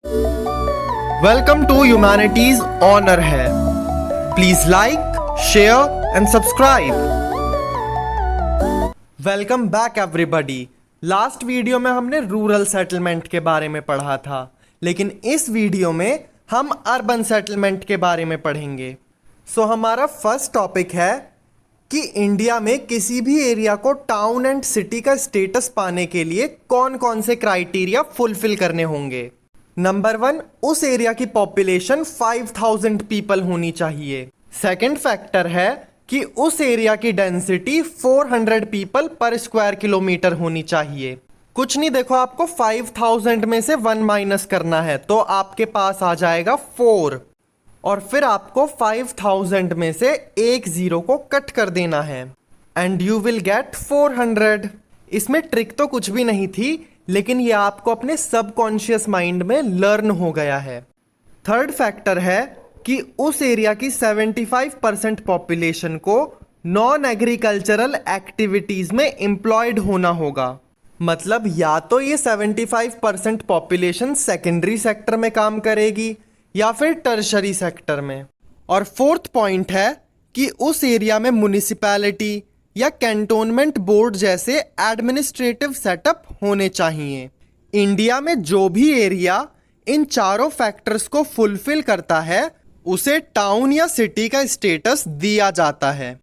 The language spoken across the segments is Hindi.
वेलकम टू ह्यूमैनिटीज ऑनर है। Please like, share and subscribe. Welcome back everybody. Last video में हमने रूरल सेटलमेंट के बारे में पढ़ा था, लेकिन इस वीडियो में हम अर्बन सेटलमेंट के बारे में पढ़ेंगे। हमारा फर्स्ट टॉपिक है कि इंडिया में किसी भी एरिया को टाउन एंड सिटी का स्टेटस पाने के लिए कौन कौन से क्राइटेरिया फुलफिल करने होंगे। नंबर 1, उस एरिया की पॉपुलेशन 5000 पीपल होनी चाहिए। सेकंड फैक्टर है कि उस एरिया की डेंसिटी 400 पीपल पर स्क्वायर किलोमीटर होनी चाहिए। कुछ नहीं, देखो आपको 5000 में से 1 माइनस करना है तो आपके पास आ जाएगा 4, और फिर आपको 5000 में से एक जीरो को कट कर देना है एंड यू विल गेट 400। इसमें ट्रिक तो कुछ भी नहीं थी, लेकिन ये आपको अपने सबकॉन्शियस माइंड में लर्न हो गया है। थर्ड फैक्टर है कि उस एरिया की 75% पॉपुलेशन को नॉन एग्रीकल्चरल एक्टिविटीज में एम्प्लॉयड होना होगा। मतलब या तो ये 75% पॉपुलेशन सेकेंडरी सेक्टर में काम करेगी या फिर टर्शरी सेक्टर में। और फोर्थ पॉइंट है कि उस एरिया में म्युनिसिपैलिटी या कैंटोनमेंट बोर्ड जैसे एडमिनिस्ट्रेटिव सेटअप होने चाहिए। इंडिया में जो भी एरिया इन चारों फैक्टर्स को फुलफिल करता है उसे टाउन या सिटी का स्टेटस दिया जाता है।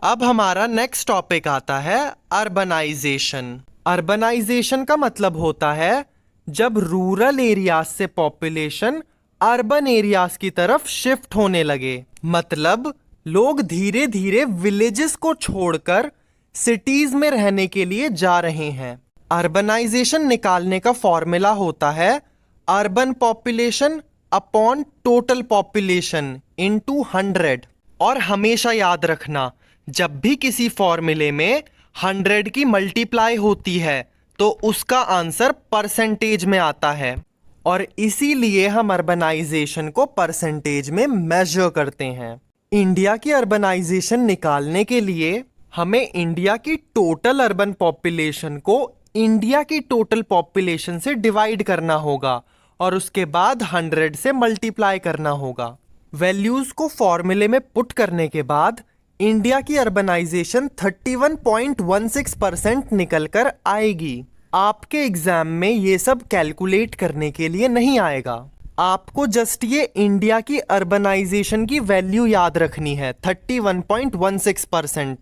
अब हमारा नेक्स्ट टॉपिक आता है अर्बनाइजेशन। अर्बनाइजेशन का मतलब होता है जब रूरल एरियाज से पॉपुलेशन अर्बन एरियाज की तरफ शिफ्ट होने लगे। मतलब लोग धीरे धीरे विलेजेस को छोड़कर सिटीज में रहने के लिए जा रहे हैं। अर्बनाइजेशन निकालने का फॉर्मूला होता है urban population upon total population into 100। और हमेशा याद रखना, जब भी किसी फॉर्मूले में 100 की मल्टीप्लाई होती है तो उसका आंसर परसेंटेज में आता है, और इसीलिए हम अर्बनाइजेशन को परसेंटेज में मेजर करते हैं। इंडिया की अर्बनाइजेशन निकालने के लिए हमें इंडिया की टोटल अर्बन पॉपुलेशन को इंडिया की टोटल पॉपुलेशन से डिवाइड करना होगा और उसके बाद 100 से मल्टीप्लाई करना होगा। वैल्यूज को फॉर्मूले में पुट करने के बाद इंडिया की अर्बनाइजेशन 31.16% निकल कर आएगी। आपके एग्जाम में ये सब कैलकुलेट करने के लिए नहीं आएगा, आपको जस्ट ये इंडिया की अर्बनाइजेशन की वैल्यू याद रखनी है 31.16%।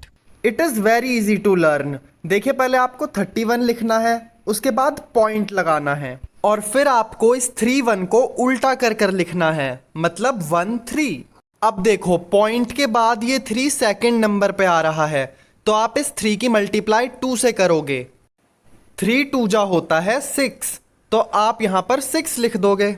It is very easy to learn. देखिए, पहले आपको 31 लिखना है, उसके बाद पॉइंट लगाना है, और फिर आपको इस 31 को उल्टा कर कर लिखना है, मतलब 13। अब देखो, पॉइंट के बाद ये 3 सेकेंड नंबर पे आ रहा है तो आप इस 3 की मल्टीप्लाई 2 से करोगे। 3 2 जा होता है 6, तो आप यहां पर 6 लिख दोगे।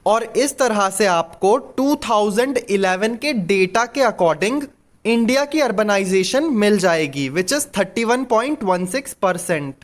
और इस तरह से आपको 2011 के डेटा के अकॉर्डिंग इंडिया की अर्बनाइजेशन मिल जाएगी, विच इज 31.16%।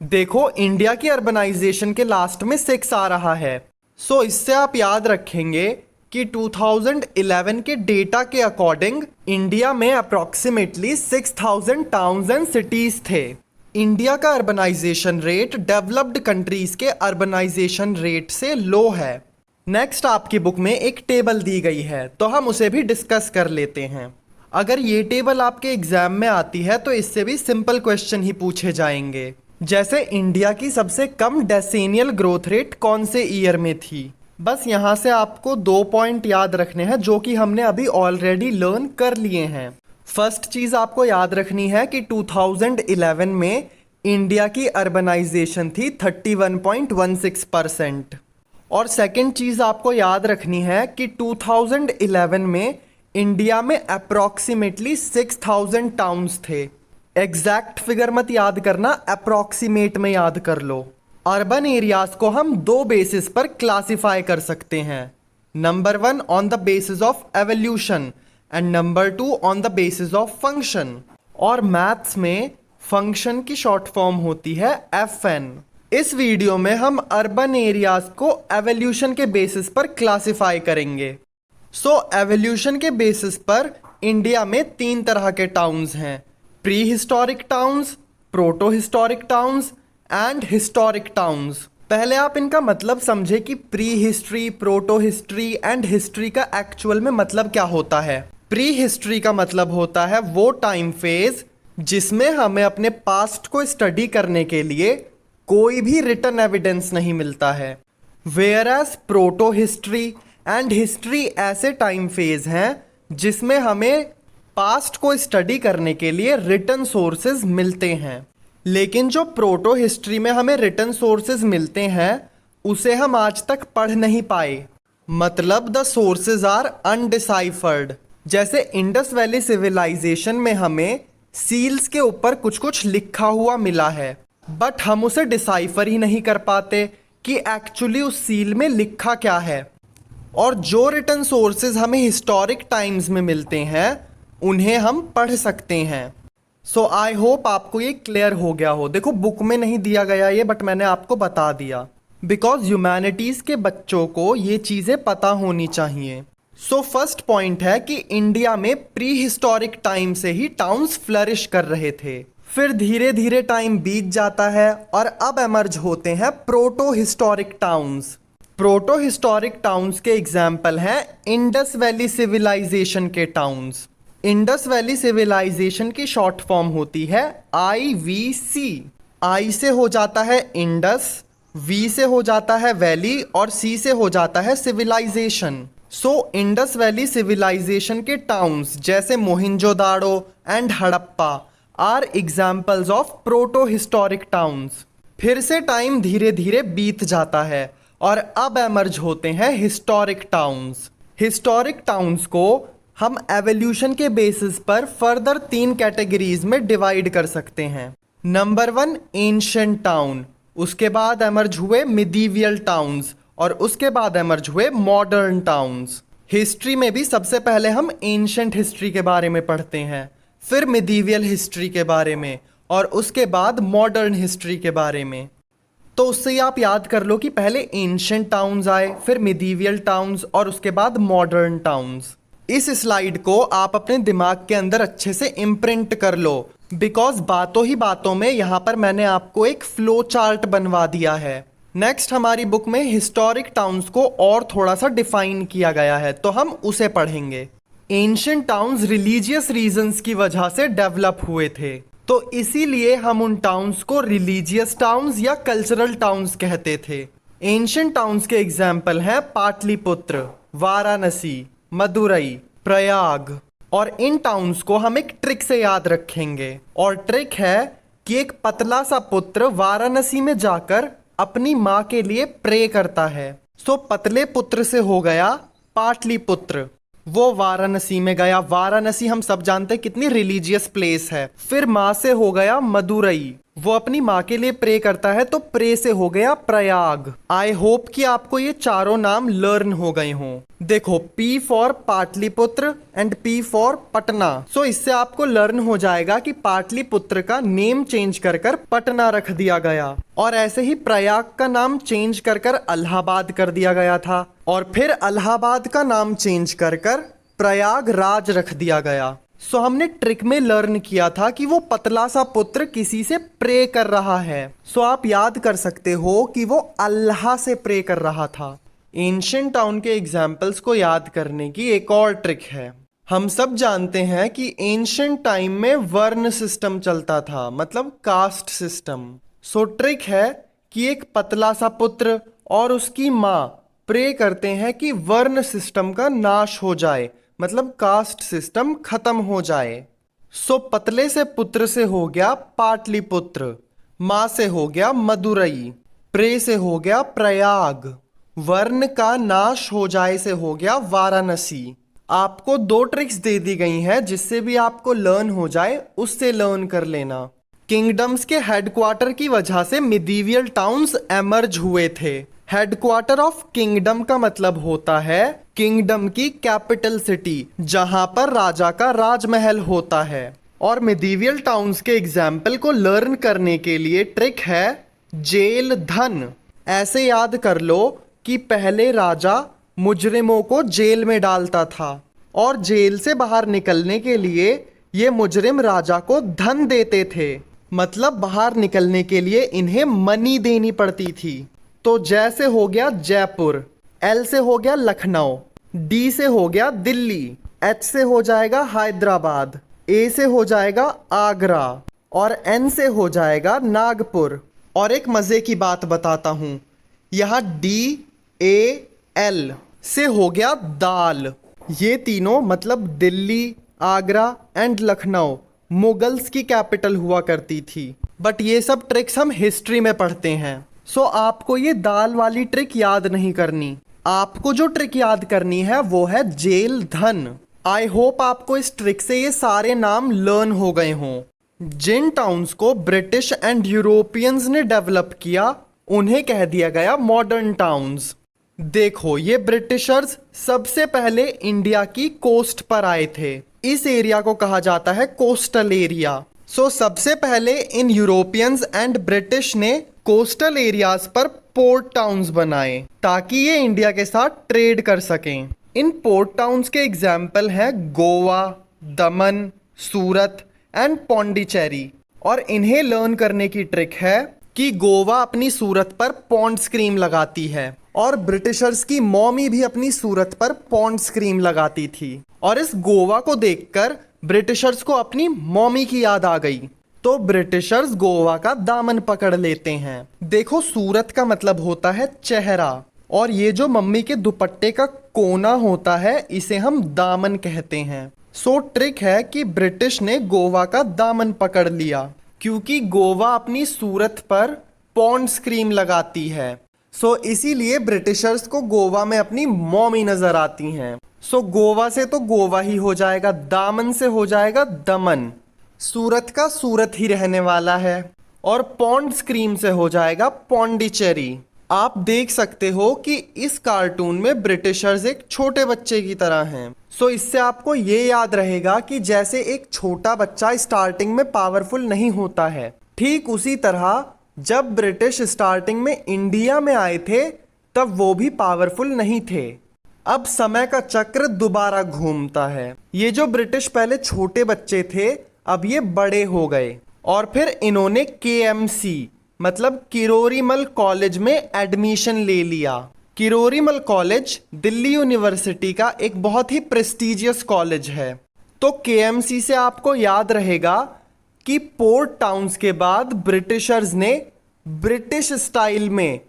देखो, इंडिया की अर्बनाइजेशन के लास्ट में 6 आ रहा है, सो इससे आप याद रखेंगे कि 2011 के डेटा के अकॉर्डिंग इंडिया में अप्रोक्सीमेटली 6000 टाउन्स एंड सिटीज थे। इंडिया का अर्बनाइजेशन रेट डेवलप्ड कंट्रीज के अर्बनाइजेशन रेट से लो है। नेक्स्ट आपकी बुक में एक टेबल दी गई है, तो हम उसे भी डिस्कस कर लेते हैं। अगर ये टेबल आपके एग्जाम में आती है तो इससे भी सिंपल क्वेश्चन ही पूछे जाएंगे, जैसे इंडिया की सबसे कम डेसेनियल ग्रोथ रेट कौन से ईयर में थी। बस यहाँ से आपको 2 पॉइंट याद रखने हैं जो कि हमने अभी ऑलरेडी लर्न कर लिए हैं। फर्स्ट चीज आपको याद रखनी है कि 2011 में इंडिया की अर्बनाइजेशन थी 31.16%। और सेकेंड चीज आपको याद रखनी है कि 2011 में इंडिया में अप्रोक्सीमेटली 6000 टाउन्स थे। एग्जैक्ट फिगर मत याद करना, अप्रोक्सीमेट में याद कर लो। अर्बन एरियाज को हम 2 बेसिस पर क्लासिफाई कर सकते हैं। Number 1 on the basis of evolution and number 2 on the basis of function. और मैथ्स में फंक्शन की शॉर्ट फॉर्म होती है FN। इस वीडियो में हम अर्बन एरियाज को एवोल्यूशन के बेसिस पर क्लासिफाई करेंगे। एवोल्यूशन के बेसिस पर इंडिया में 3 तरह के टाउन्स हैं, pre historic towns, proto historic towns and historic towns. पहले आप इनका मतलब समझे कि pre history, proto history and history का एक्चुअल में मतलब क्या होता है। प्री हिस्ट्री का मतलब होता है वो टाइम फेज जिसमें हमें अपने पास्ट को स्टडी करने के लिए कोई भी रिटन एविडेंस नहीं मिलता है। Whereas proto history and history ऐसे टाइम फेज हैं जिसमें हमें पास्ट को स्टडी करने के लिए रिटन सोर्सेज मिलते हैं। लेकिन जो प्रोटो हिस्ट्री में हमें रिटन सोर्सेज मिलते हैं उसे हम आज तक पढ़ नहीं पाए, मतलब द सोर्सेज आर अनडिसाइफर्ड। जैसे इंडस वैली सिविलाइजेशन में हमें सील्स के ऊपर कुछ कुछ लिखा हुआ मिला है, बट हम उसे डिसाइफर ही नहीं कर पाते कि एक्चुअली उस सील में लिखा क्या है। और जो रिटन सोर्सेज हमें हिस्टोरिक टाइम्स में मिलते हैं उन्हें हम पढ़ सकते हैं। सो आई होप आपको ये क्लियर हो गया हो। देखो बुक में नहीं दिया गया ये, बट मैंने आपको बता दिया, बिकॉज ह्यूमैनिटीज़ के बच्चों को ये चीज़ें पता होनी चाहिए। सो फर्स्ट पॉइंट है कि इंडिया में प्री हिस्टोरिक टाइम से ही टाउन्स फ्लरिश कर रहे थे। फिर धीरे धीरे टाइम बीत जाता है और अब एमर्ज होते हैं proto historic towns. Proto historic towns के एग्जाम्पल हैं इंडस वैली सिविलाइजेशन के टाउन्स। इंडस वैली सिविलाइजेशन की शॉर्ट फॉर्म होती है IVC। आई से हो जाता है इंडस, वी से हो जाता है वैली और सी से हो जाता है civilization. So Indus valley civilization के टाउन्स जैसे Mohenjodaro and Harappa are examples of proto historic towns. फिर से टाइम धीरे धीरे बीत जाता है और अब एमर्ज होते हैं हिस्टोरिक टाउन्स। हिस्टोरिक टाउन्स को हम एवोल्यूशन के बेसिस पर फर्दर 3 कैटेगरीज में डिवाइड कर सकते हैं। नंबर 1 एंशिएंट टाउन, उसके बाद एमर्ज हुए मिडीवियल टाउन्स और उसके बाद एमर्ज हुए मॉडर्न टाउन्स। हिस्ट्री में भी सबसे पहले हम एंशिएंट हिस्ट्री के बारे में पढ़ते हैं, फिर मिडीवियल हिस्ट्री के बारे में और उसके बाद मॉडर्न हिस्ट्री के बारे में। तो उससे ही आप याद कर लो कि पहले एंशिएंट टाउन्स आए, फिर मिडीवियल टाउन्स और उसके बाद मॉडर्न टाउन्स। इस स्लाइड को आप अपने दिमाग के अंदर अच्छे से इम्प्रिंट कर लो, बिकॉज बातों ही बातों में यहाँ पर मैंने आपको एक फ्लो चार्ट बनवा दिया है। नेक्स्ट हमारी बुक में हिस्टोरिक टाउन्स को और थोड़ा सा डिफाइन किया गया है, तो हम उसे पढ़ेंगे। एंशिएंट टाउन्स रिलीजियस रीजंस की वजह से डेवलप हुए थे, तो इसीलिए हम उन टाउन्स को रिलीजियस टाउन्स या कल्चरल टाउन्स कहते थे। एंशिएंट टाउन्स के एग्जाम्पल हैं पाटलिपुत्र, वाराणसी, मदुरई, प्रयाग। और इन टाउन्स को हम एक ट्रिक से याद रखेंगे, और ट्रिक है कि एक पतला सा पुत्र वाराणसी में जाकर अपनी माँ के लिए प्रे करता है। सो पतले पुत्र से हो गया पाटलिपुत्र, वो वाराणसी में गया। वाराणसी हम सब जानते हैं कितनी रिलीजियस प्लेस है। फिर माँ से हो गया मदुरई, वो अपनी माँ के लिए प्रे करता है, तो प्रे से हो गया प्रयाग। आई होप कि आपको ये चारों नाम लर्न हो गए हों। देखो P for Pataliputra and P for Patna. So इससे आपको लर्न हो जाएगा कि पाटलिपुत्र का नेम चेंज कर कर पटना रख दिया गया, और ऐसे ही प्रयाग का नाम चेंज कर कर इलाहाबाद कर दिया गया था, और फिर इलाहाबाद का नाम चेंज कर कर प्रयागराज रख दिया गया। सो हमने ट्रिक में लर्न किया था कि वो पतला सा पुत्र किसी से प्रे कर रहा है। सो आप याद कर सकते हो कि वो अल्लाह से प्रे कर रहा था। एंशिएंट टाउन के एग्जाम्पल्स को याद करने की एक और ट्रिक है। हम सब जानते हैं कि एंशिएंट टाइम में वर्ण सिस्टम चलता था, मतलब कास्ट सिस्टम। सो ट्रिक है कि एक पतला सा पुत्र और उसकी माँ प्रे करते हैं कि वर्ण सिस्टम का नाश हो जाए, मतलब कास्ट सिस्टम खत्म हो जाए। सो पतले से पुत्र से हो गया पाटलिपुत्र, माँ से हो गया मदुरई, प्रे से हो गया प्रयाग, वर्ण का नाश हो जाए से हो गया वाराणसी। आपको 2 ट्रिक्स दे दी गई हैं, जिससे भी आपको लर्न हो जाए उससे लर्न कर लेना। किंगडम्स के हेडक्वार्टर की वजह से मिडीवियल टाउन्स एमर्ज हुए थे। हेडक्वार्टर ऑफ किंगडम का मतलब होता है किंगडम की कैपिटल सिटी, जहां पर राजा का राजमहल होता है। और मिडीवियल टाउन्स के एग्जाम्पल को लर्न करने के लिए ट्रिक है जेल धन। ऐसे याद कर लो कि पहले राजा मुजरिमों को जेल में डालता था, और जेल से बाहर निकलने के लिए ये मुजरिम राजा को धन देते थे, मतलब बाहर निकलने के लिए इन्हें मनी देनी पड़ती थी। तो जय से हो गया जयपुर, एल से हो गया लखनऊ, डी से हो गया दिल्ली, एच से हो जाएगा हैदराबाद, ए से हो जाएगा आगरा और एन से हो जाएगा नागपुर। और एक मज़े की बात बताता हूँ, यहाँ डी ए एल से हो गया दाल। ये तीनों मतलब दिल्ली, आगरा एंड लखनऊ मुगल्स की कैपिटल हुआ करती थी। बट ये सब ट्रिक्स हम हिस्ट्री में पढ़ते हैं, सो आपको ये दाल वाली ट्रिक याद नहीं करनी। आपको जो ट्रिक याद करनी है वो है जेल धन। आई होप आपको इस ट्रिक से ये सारे नाम लर्न हो गए हों। जिन टाउन्स को ब्रिटिश एंड यूरोपियंस ने डेवलप किया उन्हें कह दिया गया मॉडर्न टाउन्स। देखो, ये ब्रिटिशर्स सबसे पहले इंडिया की कोस्ट पर आए थे। इस एरिया को कहा जाता है कोस्टल एरिया। सो सबसे पहले इन यूरोपियंस एंड ब्रिटिश ने कोस्टल एरियाज पर पोर्ट टाउन्स बनाए ताकि ये इंडिया के साथ ट्रेड कर सकें। इन पोर्ट टाउन्स के एग्जाम्पल हैं गोवा, दमन, सूरत एंड पौंडीचेरी। और इन्हें लर्न करने की ट्रिक है कि गोवा अपनी सूरत पर पॉन्ड्स क्रीम लगाती है और ब्रिटिशर्स की मॉमी भी अपनी सूरत पर पॉन्ड्स क्रीम लगाती थी। और इस गोवा को देखकर ब्रिटिशर्स को अपनी मॉमी की याद आ गई, तो ब्रिटिशर्स गोवा का दामन पकड़ लेते हैं। देखो, सूरत का मतलब होता है चेहरा और ये जो मम्मी के दुपट्टे का कोना होता है इसे हम दामन कहते हैं। सो ट्रिक है कि ब्रिटिश ने गोवा का दामन पकड़ लिया क्योंकि गोवा अपनी सूरत पर पॉन्ड्स क्रीम लगाती है। सो इसीलिए ब्रिटिशर्स को गोवा में अपनी मॉमी नजर आती हैं। सो गोवा से तो गोवा ही हो जाएगा, दामन से हो जाएगा दमन, सूरत का सूरत ही रहने वाला है और पॉन्ड्स क्रीम से हो जाएगा पौंडीचेरी। आप देख सकते हो कि इस कार्टून में ब्रिटिशर्स एक छोटे बच्चे की तरह हैं। सो इससे आपको ये याद रहेगा कि जैसे एक छोटा बच्चा स्टार्टिंग में पावरफुल नहीं होता है, ठीक उसी तरह जब ब्रिटिश स्टार्टिंग में इंडिया में आए थे तब वो भी पावरफुल नहीं थे। अब समय का चक्र दोबारा घूमता है। ये जो ब्रिटिश पहले छोटे बच्चे थे अब ये बड़े हो गए और फिर इन्होंने KMC मतलब किरोरीमल कॉलेज में एडमिशन ले लिया। किरोरीमल कॉलेज दिल्ली यूनिवर्सिटी का एक बहुत ही प्रेस्टिजियस कॉलेज है। तो KMC से आपको याद रहेगा कि पोर्ट टाउन्स के बाद ब्रिटिशर्स ने ब्रिटिश स्टाइल में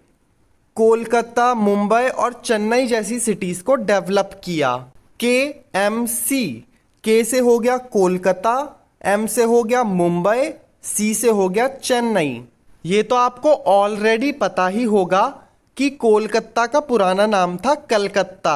कोलकाता, मुंबई और चेन्नई जैसी सिटीज को डेवलप किया। KMC, K से हो गया कोलकाता, M से हो गया मुंबई, C से हो गया चेन्नई। ये तो आपको ऑलरेडी पता ही होगा कि कोलकाता का पुराना नाम था कलकत्ता,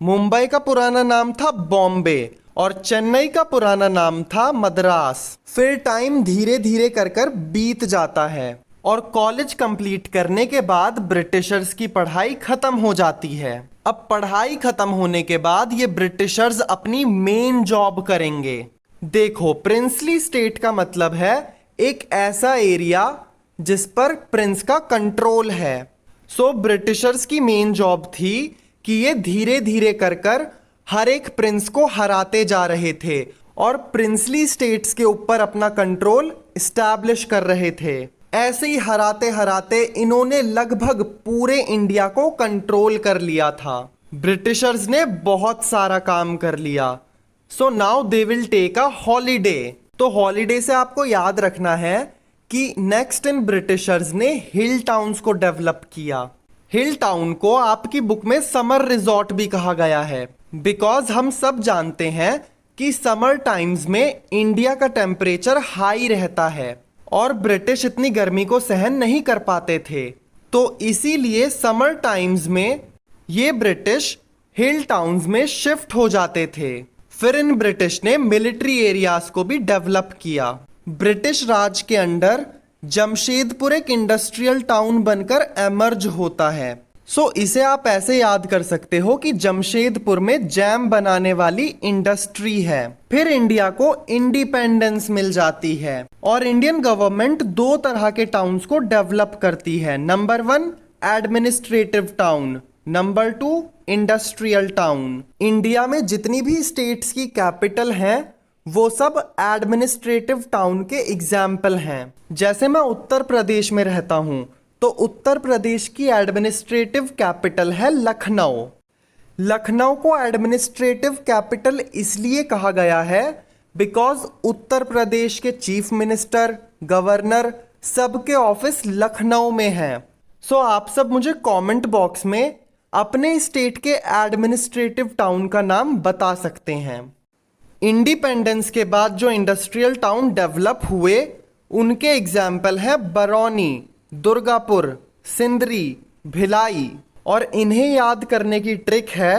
मुंबई का पुराना नाम था बॉम्बे और चेन्नई का पुराना नाम था मद्रास। फिर टाइम धीरे धीरे कर बीत जाता है और कॉलेज कंप्लीट करने के बाद ब्रिटिशर्स की पढ़ाई खत्म हो जाती है। अब पढ़ाई खत्म होने के बाद ये ब्रिटिशर्स अपनी मेन जॉब करेंगे। देखो, प्रिंसली स्टेट का मतलब है एक ऐसा एरिया जिस पर प्रिंस का कंट्रोल है। सो ब्रिटिशर्स की मेन जॉब थी कि ये धीरे धीरे कर हर एक प्रिंस को हराते जा रहे थे और प्रिंसली स्टेट्स के ऊपर अपना कंट्रोल इस्टेब्लिश कर रहे थे। ऐसे ही हराते हराते इन्होंने लगभग पूरे इंडिया को कंट्रोल कर लिया था। ब्रिटिशर्स ने बहुत सारा काम कर लिया। So now they will take a holiday. तो हॉलीडे से आपको याद रखना है कि नेक्स्ट इन ब्रिटिशर्स ने हिल टाउन्स को डेवलप किया। हिल टाउन को आपकी बुक में समर रिजॉर्ट भी कहा गया है बिकॉज हम सब जानते हैं कि समर टाइम्स में इंडिया का टेम्परेचर हाई रहता है और ब्रिटिश इतनी गर्मी को सहन नहीं कर पाते थे। तो इसीलिए समर टाइम्स में ये ब्रिटिश हिल टाउन्स में शिफ्ट हो जाते थे। फिर इन ब्रिटिश ने मिलिट्री एरियाज को भी डेवलप किया। ब्रिटिश राज के अंडर जमशेदपुर एक इंडस्ट्रियल टाउन बनकर एमर्ज होता है। सो इसे आप ऐसे याद कर सकते हो कि जमशेदपुर में जैम बनाने वाली इंडस्ट्री है। फिर इंडिया को इंडिपेंडेंस मिल जाती है और इंडियन गवर्नमेंट दो तरह के टाउन्स को डेवलप करती है। Number 1 administrative town, number 2 industrial town. India में जितनी भी स्टेट्स की कैपिटल हैं वो सब एडमिनिस्ट्रेटिव टाउन के एग्जाम्पल हैं। जैसे मैं उत्तर प्रदेश में रहता हूँ तो उत्तर प्रदेश की एडमिनिस्ट्रेटिव कैपिटल है लखनऊ। लखनऊ को एडमिनिस्ट्रेटिव कैपिटल इसलिए कहा गया है बिकॉज उत्तर प्रदेश के चीफ मिनिस्टर, गवर्नर सबके ऑफिस लखनऊ में हैं। सो आप सब मुझे कमेंट बॉक्स में अपने स्टेट के एडमिनिस्ट्रेटिव टाउन का नाम बता सकते हैं। इंडिपेंडेंस के बाद जो इंडस्ट्रियल टाउन डेवलप हुए उनके एग्जाम्पल हैं बरौनी, दुर्गापुर, सिंदरी, भिलाई। और इन्हें याद करने की ट्रिक है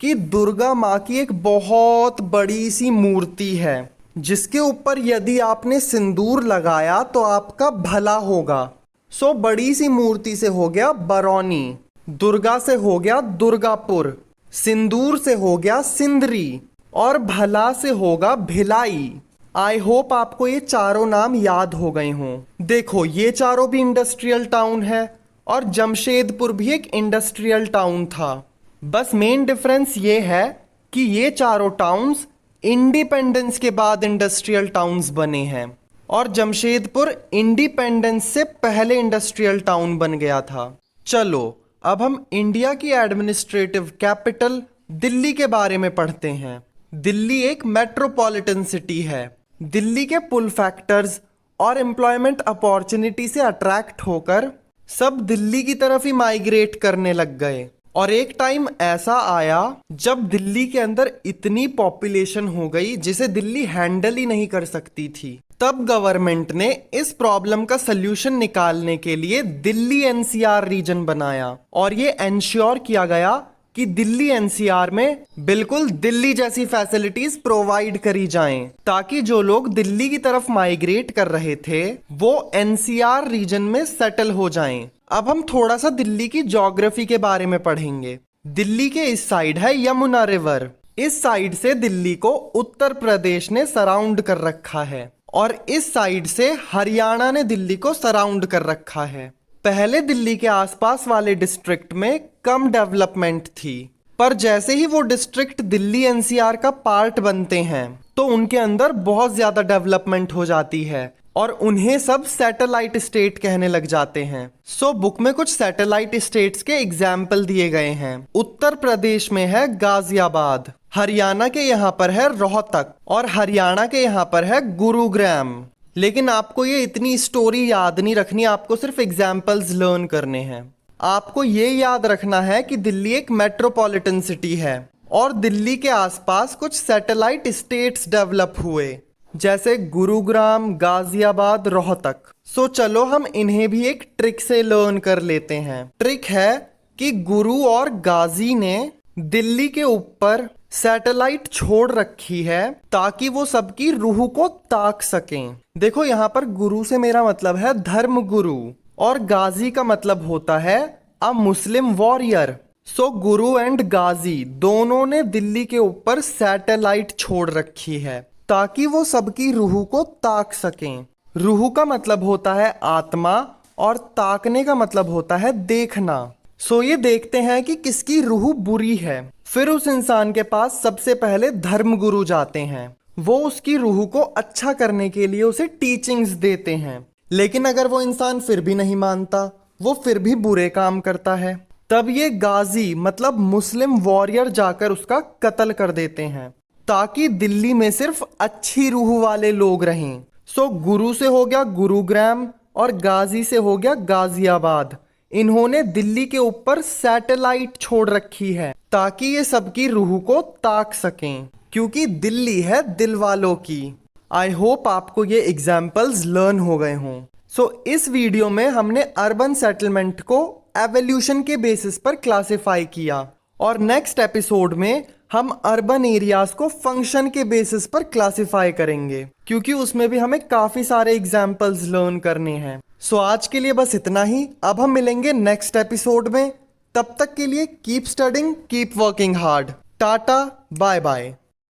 कि दुर्गा माँ की एक बहुत बड़ी सी मूर्ति है जिसके ऊपर यदि आपने सिंदूर लगाया तो आपका भला होगा। सो बड़ी सी मूर्ति से हो गया बरौनी, दुर्गा से हो गया दुर्गापुर, सिंदूर से हो गया सिंदरी और भला से होगा भिलाई। आई होप आपको ये चारों नाम याद हो गए हों। देखो ये चारों भी इंडस्ट्रियल टाउन है और जमशेदपुर भी एक इंडस्ट्रियल टाउन था। बस मेन डिफरेंस ये है कि ये चारों टाउन्स इंडिपेंडेंस के बाद इंडस्ट्रियल टाउन्स बने हैं और जमशेदपुर इंडिपेंडेंस से पहले इंडस्ट्रियल टाउन बन गया था। चलो अब हम इंडिया की एडमिनिस्ट्रेटिव कैपिटल दिल्ली के बारे में पढ़ते हैं। दिल्ली एक मेट्रोपॉलिटन सिटी है। दिल्ली के पुल फैक्टर्स और एम्प्लॉयमेंट अपॉर्चुनिटी से अट्रैक्ट होकर सब दिल्ली की तरफ ही माइग्रेट करने लग गए और एक टाइम ऐसा आया जब दिल्ली के अंदर इतनी पॉपुलेशन हो गई जिसे दिल्ली हैंडल ही नहीं कर सकती थी। तब गवर्नमेंट ने इस प्रॉब्लम का सल्यूशन निकालने के लिए दिल्ली एनसीआर रीजन बनाया और ये एंश्योर किया गया कि दिल्ली एनसीआर में बिल्कुल दिल्ली जैसी फैसिलिटीज प्रोवाइड करी जाएं ताकि जो लोग दिल्ली की तरफ माइग्रेट कर रहे थे वो एनसीआर रीजन में सेटल हो जाएं। अब हम थोड़ा सा दिल्ली की ज्योग्राफी के बारे में पढ़ेंगे। दिल्ली के इस साइड है यमुना रिवर। इस साइड से दिल्ली को उत्तर प्रदेश ने सराउंड कर रखा है और इस साइड से हरियाणा ने दिल्ली को सराउंड कर रखा है। पहले दिल्ली के आसपास वाले डिस्ट्रिक्ट में कम डेवलपमेंट थी, पर जैसे ही वो डिस्ट्रिक्ट दिल्ली एनसीआर का पार्ट बनते हैं तो उनके अंदर बहुत ज्यादा डेवलपमेंट हो जाती है और उन्हें सब सैटेलाइट स्टेट कहने लग जाते हैं। सो बुक में कुछ सैटेलाइट स्टेट्स के एग्जाम्पल दिए गए हैं। उत्तर प्रदेश में है गाजियाबाद, हरियाणा के यहाँ पर है रोहतक और हरियाणा के यहाँ पर है गुरुग्राम। लेकिन आपको ये इतनी स्टोरी याद नहीं रखनी, आपको सिर्फ एग्जाम्पल्स लर्न करने हैं। आपको ये याद रखना है कि दिल्ली एक मेट्रोपॉलिटन सिटी है और दिल्ली के आसपास कुछ सैटेलाइट स्टेट्स डेवलप हुए जैसे गुरुग्राम, गाजियाबाद, रोहतक। सो चलो हम इन्हें भी एक ट्रिक से लर्न कर लेते हैं। ट्रिक है कि गुरु और गाजी ने दिल्ली के ऊपर सैटेलाइट छोड़ रखी है ताकि वो सबकी रूह को ताक सकें। देखो यहाँ पर गुरु से मेरा मतलब है धर्म गुरु और गाजी का मतलब होता है अ मुस्लिम वॉरियर। सो गुरु एंड गाजी दोनों ने दिल्ली के ऊपर सैटेलाइट छोड़ रखी है ताकि वो सबकी रूह को ताक सकें। रूह का मतलब होता है आत्मा और ताकने का मतलब होता है देखना। सो ये देखते हैं कि किसकी रूह बुरी है, फिर उस इंसान के पास सबसे पहले धर्म गुरु जाते हैं। वो उसकी रूह को अच्छा करने के लिए उसे टीचिंग्स देते हैं। लेकिन अगर वो इंसान फिर भी नहीं मानता, वो फिर भी बुरे काम करता है, तब ये गाजी मतलब मुस्लिम वॉरियर जाकर उसका कत्ल कर देते हैं ताकि दिल्ली में सिर्फ अच्छी रूह वाले लोग रहें। सो गुरु से हो गया गुरुग्राम और गाजी से हो गया गाजियाबाद। इन्होंने दिल्ली के ऊपर सैटेलाइट छोड़ रखी है ताकि ये सबकी रूह को ताक सकें, क्योंकि दिल्ली है दिल वालों की। आई होप आपको ये एग्जाम्पल्स लर्न हो गए हों। सो इस वीडियो में हमने अर्बन सेटलमेंट को एवोल्यूशन के बेसिस पर क्लासिफाई किया और नेक्स्ट एपिसोड में हम अर्बन एरियाज को फंक्शन के बेसिस पर क्लासिफाई करेंगे, क्योंकि उसमें भी हमें काफी सारे एग्जाम्पल्स लर्न करने हैं। सो आज के लिए बस इतना ही। अब हम मिलेंगे नेक्स्ट एपिसोड में। तब तक के लिए keep studying, keep working hard. Tata, bye bye.